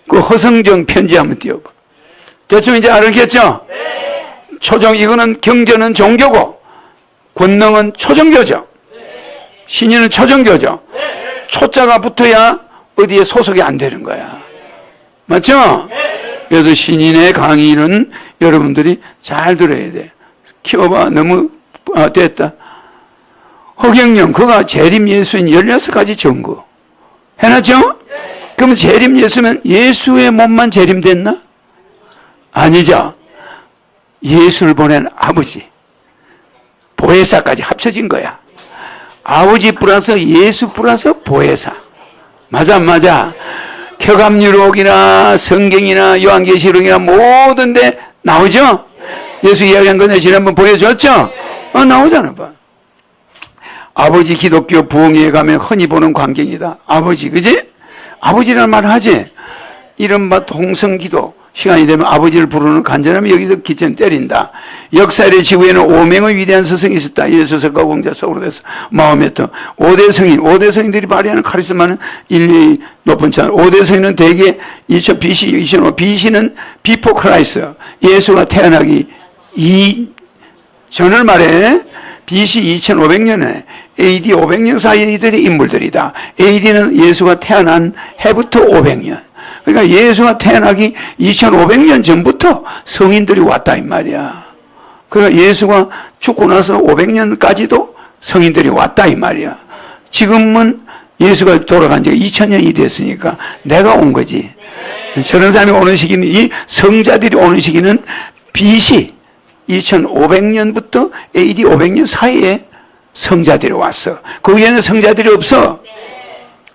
그 허성정 편지 한번 띄워봐. 대충 이제 알겠죠? 초종, 이거는 경제는 종교고, 권능은 초종교죠. 신인은 초종교죠. 초자가 붙어야 어디에 소속이 안 되는 거야. 맞죠? 그래서 신인의 강의는 여러분들이 잘 들어야 돼. 키워봐. 너무 됐다. 허경영, 그가 재림 예수인 16가지 증거 해놨죠? 그러면 재림 예수면 예수의 몸만 재림됐나? 아니죠. 예수를 보낸 아버지, 보혜사까지 합쳐진 거야. 아버지 플러스 예수 플러스 보혜사. 맞아 안 맞아? 켜감유록이나 성경이나 요한계시록이나 모든 데 나오죠? 예수 이야기한 거 내가 지난번 보여줬죠? 나오잖아 봐. 아버지 기독교 부흥회에 가면 흔히 보는 광경이다. 아버지, 그지? 아버지라는 말 하지? 이른바 동성기도. 시간이 되면 아버지를 부르는 간절함이 여기서 기천 때린다. 역사의 지구에는 5명의 위대한 스승이 있었다. 예수석과 공자 소크라테스, 마호메트. 5대 성인, 5대 성인들이 발휘하는 카리스마는 인류의 높은 차. 5대 성인은 대개 BC 2005, BC는 비포 크라이스, 예수가 태어나기 전을 말해. BC 2500년에 AD 500년 사이에 이들의 인물들이다. AD는 예수가 태어난 해부터 500년. 그러니까 예수가 태어나기 2500년 전부터 성인들이 왔다 이 말이야. 그러니까 예수가 죽고 나서 500년까지도 성인들이 왔다 이 말이야. 지금은 예수가 돌아간 지가 2000년이 됐으니까 내가 온 거지. 저런 사람이 오는 시기는, 이 성자들이 오는 시기는 BC 2500년부터 AD 500년 사이에 성자들이 왔어. 거기에는 성자들이 없어.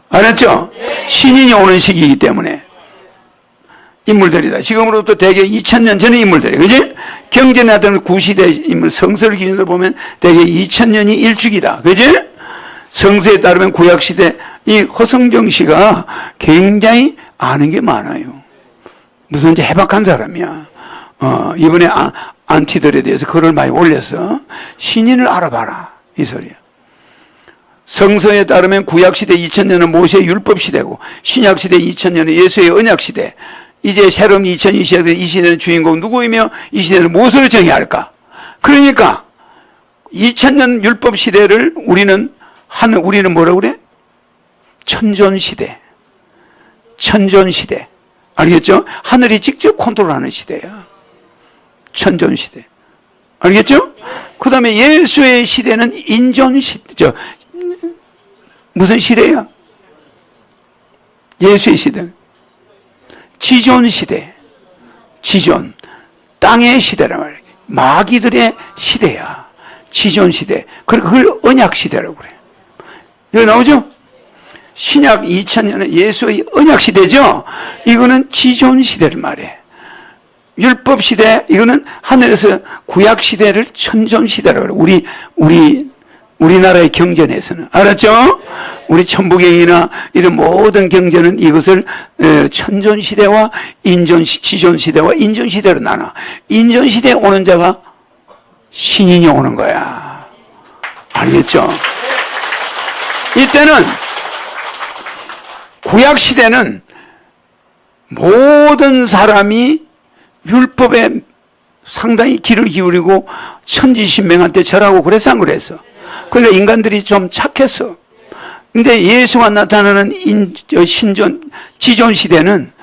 알았죠? 신인이 오는 시기이기 때문에 인물들이다. 지금으로부터 대개 2000년 전의 인물들이, 그지? 경전에 나타나는 구시대 인물, 성서를 기준으로 보면 대개 2000년이 일축이다. 그지? 성서에 따르면 구약시대, 이 허성정 씨가 굉장히 아는 게 많아요. 무슨 이제 해박한 사람이야. 이번에 안티들에 대해서 글을 많이 올려서 신인을 알아봐라. 이 소리야. 성서에 따르면 구약시대 2000년은 모세의 율법시대고, 신약시대 2000년은 예수의 언약시대. 이제 새로운 2020시대, 이 시대는 주인공 누구이며 이 시대는 무엇을 정해야 할까? 그러니까 2000년 율법시대를 우리는 뭐라고 그래? 천존시대. 천존시대. 알겠죠? 하늘이 직접 컨트롤하는 시대야. 천존시대. 알겠죠? 그 다음에 예수의 시대는 인존시대. 무슨 시대야? 예수의 시대는 지존시대. 지존. 땅의 시대란 말이야. 마귀들의 시대야. 지존시대. 그리고 그걸 언약시대라고 그래. 여기 나오죠? 신약 2000년은 예수의 언약시대죠? 이거는 지존시대를 말해. 율법시대, 이거는 하늘에서 구약시대를 천존시대라고 그래. 우리나라의 경전에서는. 알았죠? 우리 천부경이나 이런 모든 경전은 이것을 천존시대와 지존시대와 인존시대로 나눠. 인존시대에 오는 자가 신인이 오는 거야. 알겠죠? 이때는 구약시대는 모든 사람이 율법에 상당히 귀를 기울이고 천지신명한테 절하고 그래서 안 그랬어. 그러니까 인간들이 좀 착했어. 근데 예수가 나타나는 지존시대는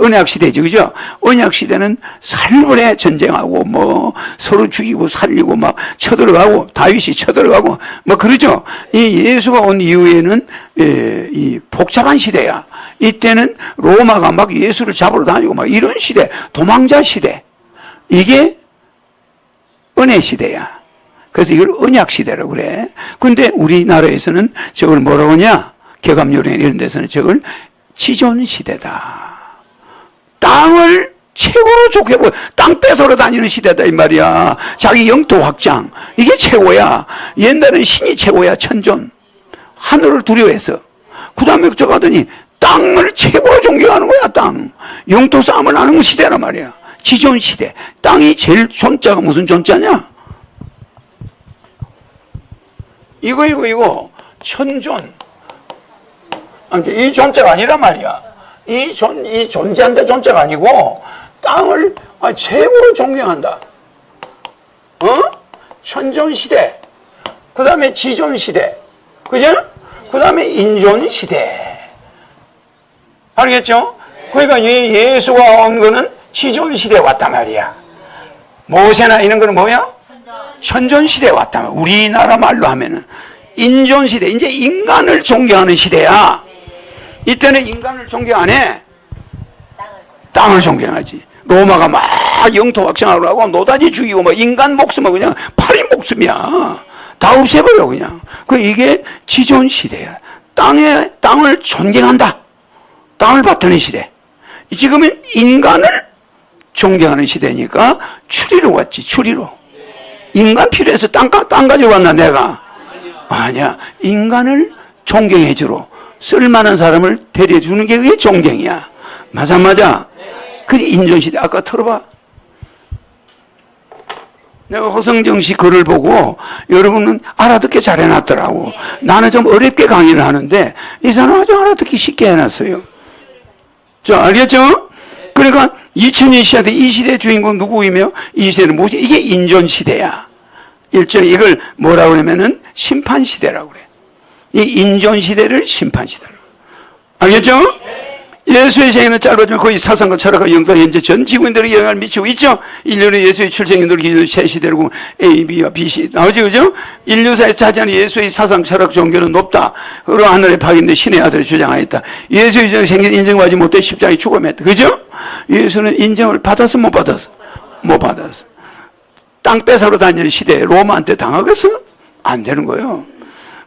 언약시대죠. 그죠? 언약시대는 살벌해. 전쟁하고, 서로 죽이고, 살리고, 쳐들어가고, 다윗이 쳐들어가고, 그러죠? 이 예수가 온 이후에는, 이 복잡한 시대야. 이때는 로마가 예수를 잡으러 다니고, 이런 시대, 도망자 시대. 이게 은혜 시대야. 그래서 이걸 언약 시대라고 그래. 근데 우리나라에서는 저걸 뭐라고 하냐? 개감요령 이런 데서는 저걸 지존 시대다. 땅을 최고로 좋게 보여. 땅 뺏으러 다니는 시대다 이 말이야. 자기 영토 확장. 이게 최고야. 옛날에는 신이 최고야. 천존. 하늘을 두려워해서. 그 다음에 저 가더니 땅을 최고로 존경하는 거야. 땅. 영토 싸움을 하는 시대란 말이야. 지존 시대. 땅이 제일 존자가 무슨 존자냐? 이거 천존. 이 존자가 아니란 말이야. 이 존재한다 존재가 아니고 땅을 최고로 존경한다. 천존시대, 그 다음에 지존시대, 그죠? 그 다음에 인존시대. 알겠죠? 그러니까 예수가 온 거는 지존시대에 왔단 말이야. 모세나 이런 거는 뭐야? 천존시대에 왔단 말이야. 우리나라 말로 하면은. 인존시대, 이제 인간을 존경하는 시대야. 이때는 인간을 존경 안 해. 땅을 존경하지. 로마가 막 영토 확장하려고 하고 노다지 죽이고 뭐 인간 목숨은 그냥 파리 목숨이야. 다 없애버려 그냥. 이게 지존 시대야. 땅을 존경한다. 땅을 받드는 시대. 지금은 인간을 존경하는 시대니까 추리로 왔지. 추리로. 인간 필요해서 땅 가지고 왔나 내가? 아니야. 인간을 존경해 주러 쓸만한 사람을 데려주는 게 그게 존경이야. 맞아. 그게 인존시대. 아까 들어봐. 내가 허성정 씨 글을 보고 여러분은 알아듣게 잘 해놨더라고. 나는 좀 어렵게 강의를 하는데 이 사람은 아주 알아듣기 쉽게 해놨어요. 자, 알겠죠? 그러니까 2000년 시대, 이 시대의 주인공 누구이며 이 시대는 무엇이? 이게 인존시대야. 일종의 이걸 뭐라고 그러면은 심판시대라고 그래. 이 인존시대를 심판시대라고. 알겠죠? 예수의 생애는 짧아지만 거의 사상과 철학과 영상 현재 전 지구인들에게 영향을 미치고 있죠. 인류는 예수의 출생인들 기준 새 시대로 A, B와 B, C 나오죠, 그죠? 인류사에 차지하는 예수의 사상, 철학, 종교는 높다. 그리고 하늘에 파견된 신의 아들을 주장하였다. 예수의 생애는 인정받지 못해 십자가에 죽음했다. 그죠? 예수는 인정을 받았어, 못 받았어? 못 받았어. 땅 뺏으러 다니는 시대에 로마한테 당하겠어? 안 되는 거예요.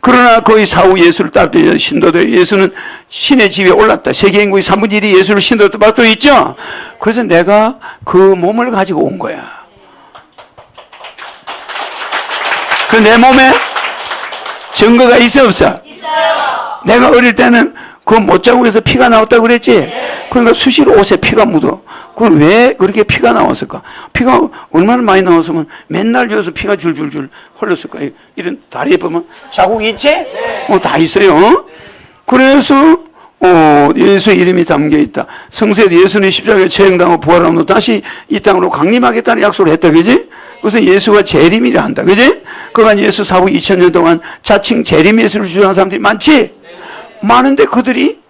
그러나 거의 사후 예수를 따르던 신도들, 예수는 신의 집에 올랐다. 세계 인구의 3분의 1이 예수를 신도로 받고 있죠. 그래서 내가 그 몸을 가지고 온 거야. 그 내 몸에 증거가 있어 없어? 있어요. 내가 어릴 때는 그 못자국에서 피가 나왔다고 그랬지? 그러니까 수시로 옷에 피가 묻어. 그럼 왜 그렇게 피가 나왔을까? 피가 얼마나 많이 나왔으면 맨날 여기서 피가 줄줄줄 흘렀을까? 이런 다리에 보면 자국이 있지? 다 있어요. 그래서 예수의 이름이 담겨 있다. 성서에 예수는 십자가에 처형당하고 부활하고 다시 이 땅으로 강림하겠다는 약속을 했다. 그지? 그래서 예수가 재림이라 한다. 그지? 그간 예수 사후 2000년 동안 자칭 재림 예수를 주장하는 사람들이 많지? 많은데 그들이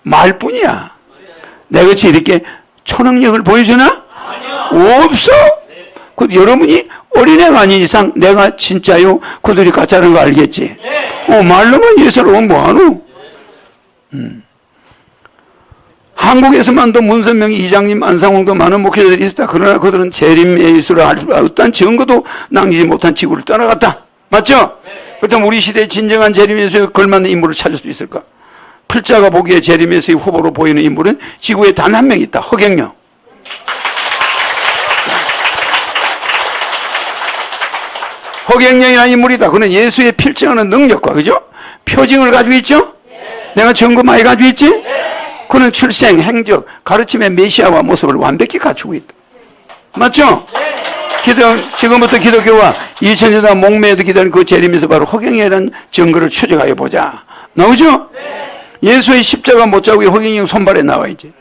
말뿐이야. 내같이 이렇게 초능력을 보여주나? 아니요. 없어. 여러분이 어린애가 아닌 이상 내가 진짜요? 그들이 가짜라는 거 알겠지? 네. 말로만 예수를 오면 뭐하노? 한국에서만도 문선명이 이장님, 안상홍도 많은 목회자들이 있었다. 그러나 그들은 재림 예수를 알 어떤 증거도 남기지 못한 지구를 떠나갔다. 맞죠? 네. 그렇다면 우리 시대의 진정한 재림 예수에 걸맞는 인물을 찾을 수 있을까? 필자가 보기에 재림 예수의 후보로 보이는 인물은 지구에 단 한 명 있다. 허경영. 허경영이라는 인물이다. 그는 예수의 필증하는 능력과, 그죠? 표징을 가지고 있죠? 네. 내가 증거 많이 가지고 있지? 네. 그는 출생, 행적, 가르침의 메시아와 모습을 완벽히 갖추고 있다. 맞죠? 네. 지금부터 기독교가 2000년 동안 목매에도 기다린 그 재림에서 바로 허경영이라는 증거를 추적하여 보자. 나오죠? 네. 예수의 십자가 못자국이 허경영 손발에 나와 있지.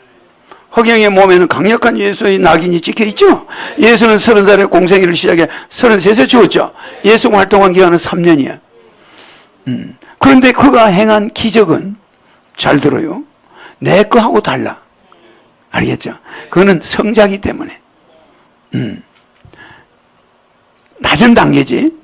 허경영의 몸에는 강력한 예수의 낙인이 찍혀 있죠. 예수는 30살에 공생애를 시작해 33세 죽었죠. 예수 활동한 기간은 3년이야. 그런데 그가 행한 기적은 잘 들어요. 내 거하고 달라. 알겠죠? 그거는 성자기 때문에. 낮은 단계지.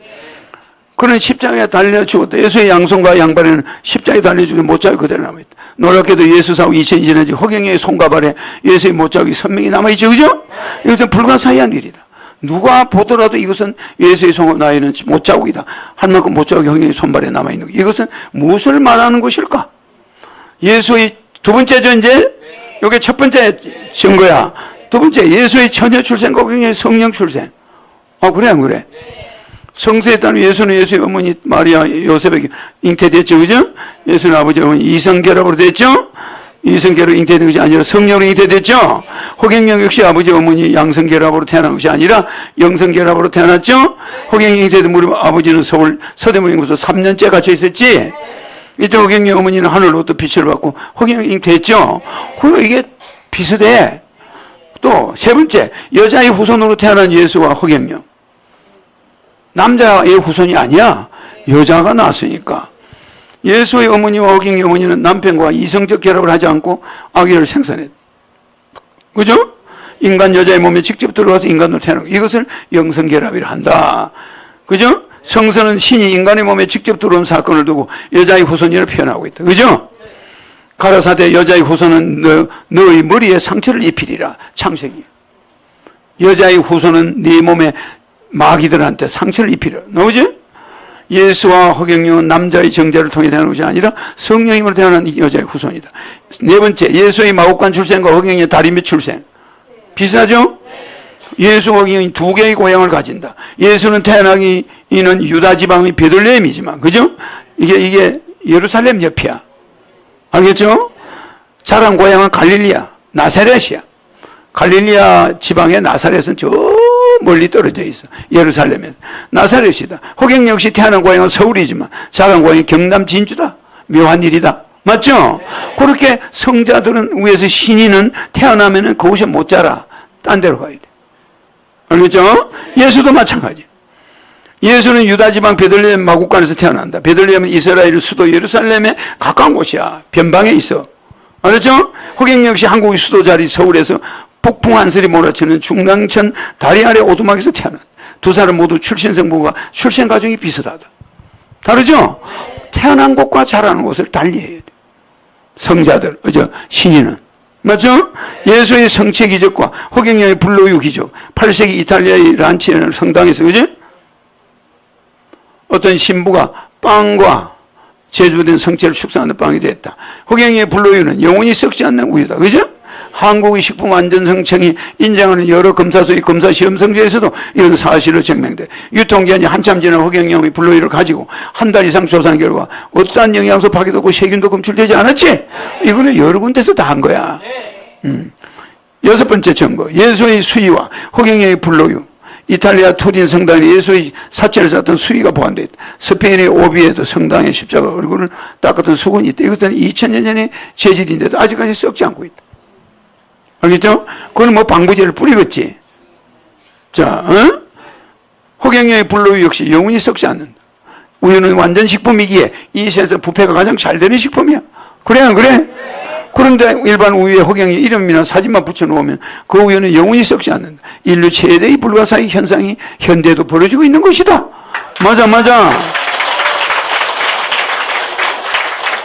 그는 십자가에 달려 죽었다. 예수의 양손과 양발에는 십자가에 달려 죽은 못자국이 그대로 남아있다. 놀랍게도 예수 사후 2000년 지나지 허경영의 손과 발에 예수의 못자국이 선명히 남아있죠. 그죠? 이것은 불가사의한 일이다. 누가 보더라도 이것은 예수의 손과 나이는 못자국이다. 할 만큼 못자국이 허경영의 손발에 남아있는 것. 이것은 무엇을 말하는 것일까? 예수의 두 번째죠, 이제? 이게 첫 번째 증거야. 두 번째, 예수의 처녀 출생과 허경영의 성령 출생. 그래, 안 그래? 성서에 따르면 예수는 예수의 어머니 마리아 요셉에게 잉태됐죠. 그죠? 예수는 아버지 어머니 이성계라고 됐죠? 이성계로 잉태된 것이 아니라 성령으로 잉태됐죠? 허경영 역시 아버지 어머니 양성계랍으로 태어난 것이 아니라 영성계랍으로 태어났죠? 허경영이 잉태된 무렵 아버지는 서울 서대문 연구소 3년째 갇혀 있었지? 이때 호경영 어머니는 하늘로부터 빛을 받고 호경영이 됐죠. 그리고 이게 비슷해. 또 세 번째, 여자의 후손으로 태어난 예수와 호경영. 남자의 후손이 아니야. 여자가 낳았으니까. 예수의 어머니와 호경영 어머니는 남편과 이성적 결합을 하지 않고 아기를 생산했다. 그죠? 인간 여자의 몸에 직접 들어가서 인간으로 태어나고, 이것을 영성결합이라 한다. 그죠? 성서는 신이 인간의 몸에 직접 들어온 사건을 두고 여자의 후손이라 표현하고 있다. 그죠? 가라사대 여자의 후손은 너의 머리에 상처를 입히리라. 창세기. 여자의 후손은 네 몸에 마귀들한테 상처를 입히리라. 나오지? 예수와 호경영은 남자의 정자를 통해 태어난 것이 아니라 성령님으로 태어난 여자의 후손이다. 네 번째, 예수의 마국간 출생과 호경영의 다리밑 출생. 비슷하죠? 예수 호경영이 두 개의 고향을 가진다. 예수는 태어나기는 유다 지방의 베들레헴이지만, 그죠? 이게 예루살렘 옆이야. 알겠죠? 자란 고향은 갈릴리아, 나사렛이야. 갈릴리아 지방의 나사렛은 저 멀리 떨어져 있어. 예루살렘에서. 나사렛이다. 호경영 역시 태어난 고향은 서울이지만 자란 고향이 경남 진주다. 묘한 일이다. 맞죠? 그렇게 성자들은 위에서 신인은 태어나면은 그곳에 못 자라. 딴 데로 가야 돼. 알겠죠? 예수도 마찬가지. 예수는 유다 지방 베들레헴 마국간에서 태어난다. 베들레헴은 이스라엘 수도 예루살렘에 가까운 곳이야. 변방에 있어. 알았죠? 호경영 역시 한국의 수도 자리 서울에서 폭풍 한슬이 몰아치는 중랑천 다리 아래 오두막에서 태어난. 두 사람 모두 출신 성부가 출생 과정이 비슷하다. 다르죠? 태어난 곳과 자라는 곳을 달리해야 돼. 성자들, 신인은. 맞죠? 예수의 성체 기적과 호경영의 불로유 기적. 8세기 이탈리아의 란치에는 성당에서, 그지? 어떤 신부가 빵과 제조된 성체를 축사하는 빵이 됐다. 호경영의 불로유는 영원히 썩지 않는 우유다. 그죠? 한국의 식품안전성청이 인정하는 여러 검사소의 검사 시험 성지에서도 이런 사실로 증명돼. 유통기한이 한참 지난 호경영의 불로유를 가지고 한 달 이상 조사한 결과 어떠한 영양소 파괴도 없고 세균도 검출되지 않았지? 이거는 여러 군데서 다 한 거야. 여섯 번째 증거. 예수의 수의와 호경영의 불로유. 이탈리아 투린 성당에 예수의 사체를 쌌던 수의가 보관되어 있다. 스페인의 오비에도 성당의 십자가 얼굴을 닦았던 수건이 있다. 이것은 2000년 전에 재질인데도 아직까지 썩지 않고 있다. 알겠죠? 그건 뭐 방부제를 뿌리겠지. 자, 호경영의 불로유 역시 영원히 썩지 않는다. 우유는 완전 식품이기에 이 세상에서 부패가 가장 잘 되는 식품이야. 그래, 안 그래? 그런데 일반 우유에 호경영의 이름이나 사진만 붙여놓으면 그 우유는 영원히 썩지 않는다. 인류 최대의 불가사의 현상이 현대에도 벌어지고 있는 것이다. 맞아.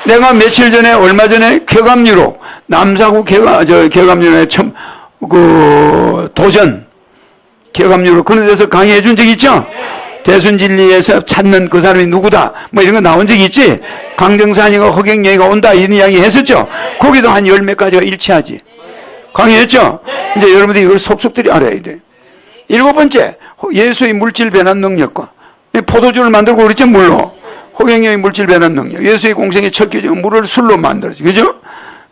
내가 며칠 전에, 얼마 전에 쾌감유로, 남사구 쾌감유로의 도전, 쾌감유로 그런 데서 강의해 준 적 있죠? 대순진리에서 찾는 그 사람이 누구다 뭐 이런 거 나온 적이 있지. 강정산이가 호경영이가 온다 이런 이야기 했었죠. 거기도 한 열 몇 가지가 일치하지. 강의했죠. 이제 여러분들이 이걸 속속들이 알아야 돼. 일곱 번째, 예수의 물질 변환 능력과 포도주를 만들고 그랬죠. 물로. 호경영의 물질 변환 능력. 예수의 공생의 첫 기적은 물을 술로 만들었지. 그죠?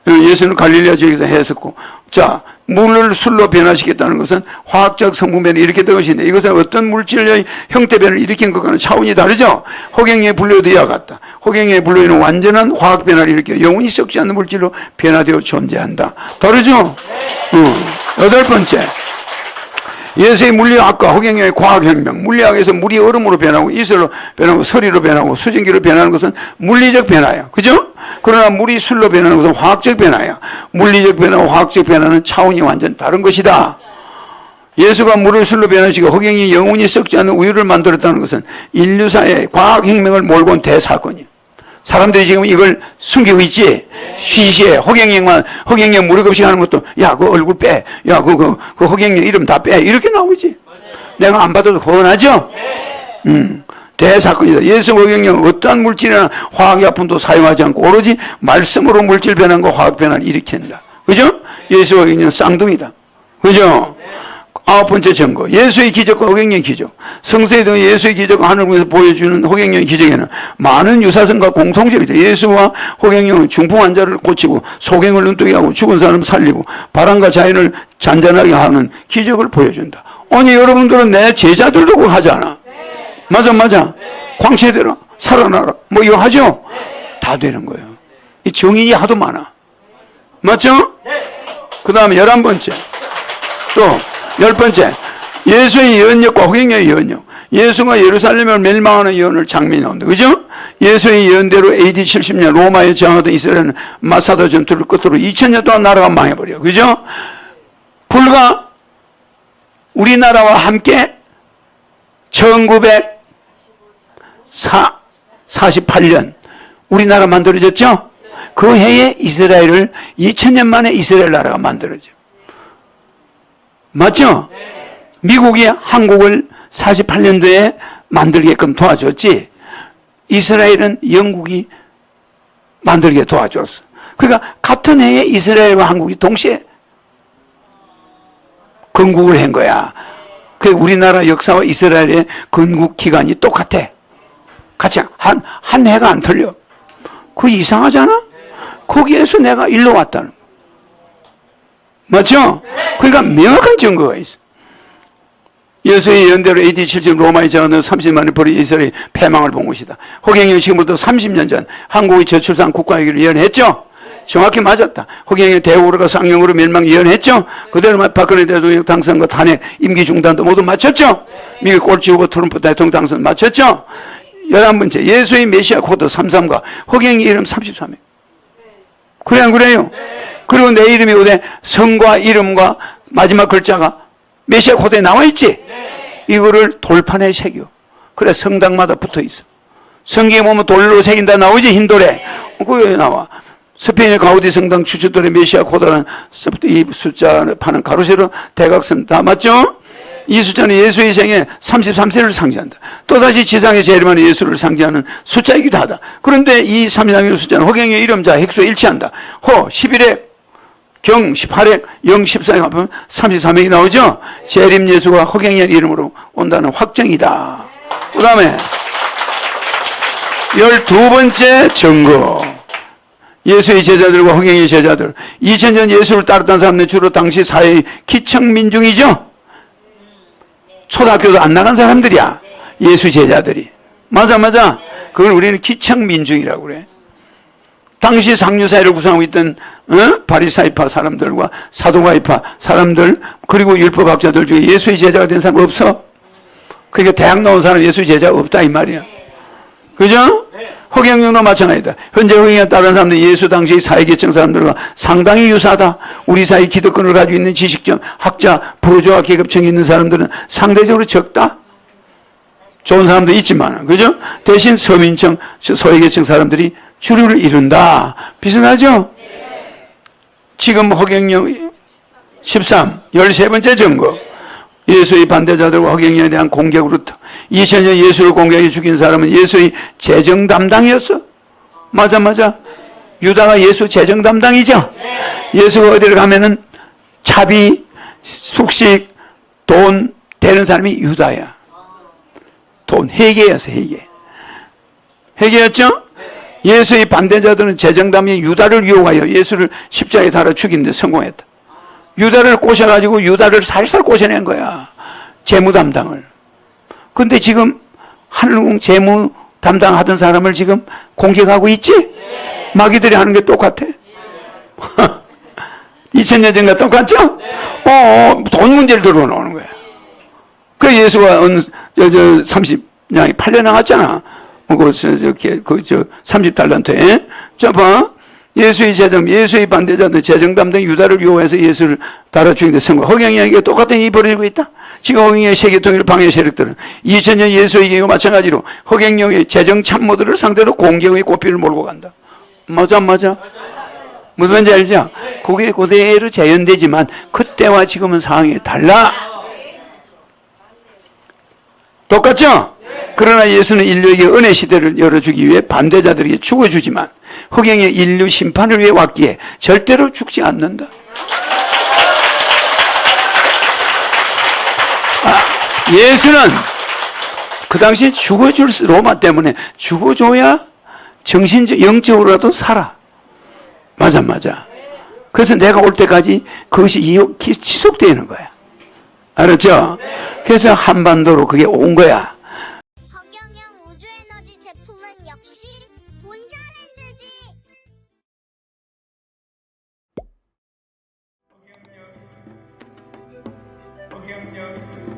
예수는 갈릴리아 지역에서 했었고, 자, 물을 술로 변화시켰다는 것은 화학적 성분 변이 이렇게 된 것인데, 이것은 어떤 물질의 형태 변을 일으킨 것과는 차원이 다르죠. 호경영의 불로유도 이와 같다. 호경영의 불로유는 완전한 화학 변화를 일으켜 영원히 썩지 않는 물질로 변화되어 존재한다. 다르죠? 여덟 번째, 예수의 물리학과 호경영의 과학혁명. 물리학에서 물이 얼음으로 변하고 이슬로 변하고 서리로 변하고 수증기로 변하는 것은 물리적 변화야. 그죠? 그러나 물이 술로 변하는 것은 화학적 변화야. 물리적 변화와 화학적 변화는 차원이 완전 다른 것이다. 예수가 물을 술로 변화시키고 호경영이 영원히 썩지 않는 우유를 만들었다는 것은 인류사의 과학혁명을 몰고 온 대사건이야. 사람들이 지금 이걸 숨기고 있지. 시시해. 호경영 무료급식 하는 것도, 야, 그 얼굴 빼. 야, 그 호경영 이름 다 빼. 이렇게 나오지. 내가 안 받아도 훤하죠? 대사건이다. 예수 호경영은 어떠한 물질이나 화학약품도 사용하지 않고 오로지 말씀으로 물질 변환과 화학 변화를 일으킨다. 그죠? 예수 호경영은 쌍둥이다. 그죠? 아홉 번째 증거. 예수의 기적과 호경영의 기적. 성서에 등의 예수의 기적과 하늘궁에서 보여주는 호경영의 기적에는 많은 유사성과 공통점이 있다. 예수와 호경영은 중풍 환자를 고치고 소경을 눈뜨게 하고 죽은 사람을 살리고 바람과 자연을 잔잔하게 하는 기적을 보여준다. 아니 여러분들은 내 제자들도 그거 하잖아. 맞아. 광채되라. 살아나라. 뭐 이거 하죠? 다 되는 거예요. 이 정인이 하도 많아. 맞죠? 그 다음에 11번째. 또 10번째. 예수의 예언력과 호갱의 예언력. 예수가 예루살렘을 멸망하는 예언을 장면이 나온다. 그죠? 예수의 예언대로 AD 70년 로마에 저항하던 이스라엘은 마사다 전투를 끝으로 2000년 동안 나라가 망해버려. 그죠? 불과 우리나라와 함께 1948년 우리나라 만들어졌죠? 그 해에 이스라엘을 2000년 만에 이스라엘 나라가 만들어져. 맞죠? 미국이 한국을 48년도에 만들게끔 도와줬지, 이스라엘은 영국이 만들게 도와줬어. 그러니까 같은 해에 이스라엘과 한국이 동시에 건국을 한 거야. 그 우리나라 역사와 이스라엘의 건국 기간이 똑같아. 같이 한 해가 안 틀려. 그거 이상하잖아? 거기에서 내가 일로 왔다는 거. 맞죠? 그러니까 명확한 증거가 있어. 예수의 예언대로 AD 70 로마의 저항은 30만을 버린 이스라엘이 패망을 본 것이다. 호경영이 지금부터 30년 전 한국의 저출산 국가이기를 예언했죠? 정확히 맞았다. 호경영이 대우로가 쌍용으로 멸망 예언했죠? 그대로 박근혜 대통령 당선과 탄핵, 임기 중단도 모두 맞췄죠? 미국 꼴찌 후보 트럼프 대통령 당선 맞췄죠? 11번째, 예수의 메시아 코드 33과 호경의 이름 33회. 그래 안 그래요? 그리고 내 이름이 어디 성과 이름과 마지막 글자가 메시아 코드에 나와 있지? 이거를 돌판에 새겨. 그래 성당마다 붙어 있어. 성경에 보면 돌로 새긴다 나오지? 흰돌에. 그게 나와. 스페인의 가우디 성당 추천돌에 메시아 코드라는 이 숫자 파는 가로세로 대각선 다 맞죠? 이 숫자는 예수의 생애 33세를 상징한다. 또다시 지상에 재림하는 예수를 상징하는 숫자이기도 하다. 그런데 이 33의 숫자는 호경의 이름자 핵수에 일치한다. 호 11획 경 18획, 영 14획 합하면 33획이 나오죠? 재림 예수가 호경의 이름으로 온다는 확정이다. 그 다음에 12번째 증거. 예수의 제자들과 호경의 제자들. 2000년 예수를 따랐던 사람들은 주로 당시 사회의 기층 민중이죠? 초등학교도 안 나간 사람들이야. 예수 제자들이. 맞아. 그걸 우리는 기층 민중이라고 그래. 당시 상류사회를 구성하고 있던 바리사이파 사람들과 사도가이파 사람들 그리고 율법학자들 중에 예수의 제자가 된 사람 없어? 그러니까 대학 나온 사람 예수의 제자가 없다 이 말이야. 그죠? 호경영도 마찬가지다. 현재 호경에 따른 사람들 예수 당시의 사회계층 사람들과 상당히 유사하다. 우리 사회 기득권을 가지고 있는 지식적 학자 부르주아 계급층이 있는 사람들은 상대적으로 적다. 좋은 사람도 있지만, 그죠? 대신 서민층, 소외계층 사람들이 주류를 이룬다. 비슷하죠? 지금 호경영 13, 13번째 증거. 예수의 반대자들과 호경영에 대한 공격으로부터 2000년 예수를 공격해 죽인 사람은 예수의 재정 담당이었어. 맞아. 유다가 예수 재정 담당이죠? 예수가 어디를 가면은 차비, 숙식, 돈 되는 사람이 유다야. 돈, 회계였어, 회계였죠? 예수의 반대자들은 재정담이 유다를 유혹하여 예수를 십자가에 달아 죽이는 데 성공했다. 유다를 꼬셔가지고 유다를 살살 꼬셔낸 거야. 재무 담당을. 근데 지금 하늘공 재무 담당하던 사람을 지금 공격하고 있지? 마귀들이 하는 게 똑같아. 2000년 전과 똑같죠? 돈 문제를 들어놓는 거야. 그 예수가 30냥이 8년 나갔잖아. 30달란트에. 자, 봐. 예수의 재정, 예수의 반대자들 재정 담당 유다를 유혹해서 예수를 달아 죽이는 데 성공. 호경영에게 똑같은 일이 벌어지고 있다. 지금 호경영의 세계통일 방해 세력들은 2000년 예수에게와 마찬가지로 호경영의 재정 참모들을 상대로 공격의 고삐를 몰고 간다. 맞아. 무슨 말인지 알죠? 그게 그대로 재현되지만 그때와 지금은 상황이 달라. 똑같죠? 그러나 예수는 인류에게 은혜 시대를 열어주기 위해 반대자들에게 죽어주지만 호경의 인류 심판을 위해 왔기에 절대로 죽지 않는다. 예수는 그 당시에 죽어줄 로마 때문에 죽어줘야 영적으로라도 살아. 맞아. 그래서 내가 올 때까지 그것이 지속되는 거야. 알았죠? 그래서 한반도로 그게 온 거야. 허경영 우주에너지 제품은 역시 본자랜드 성경적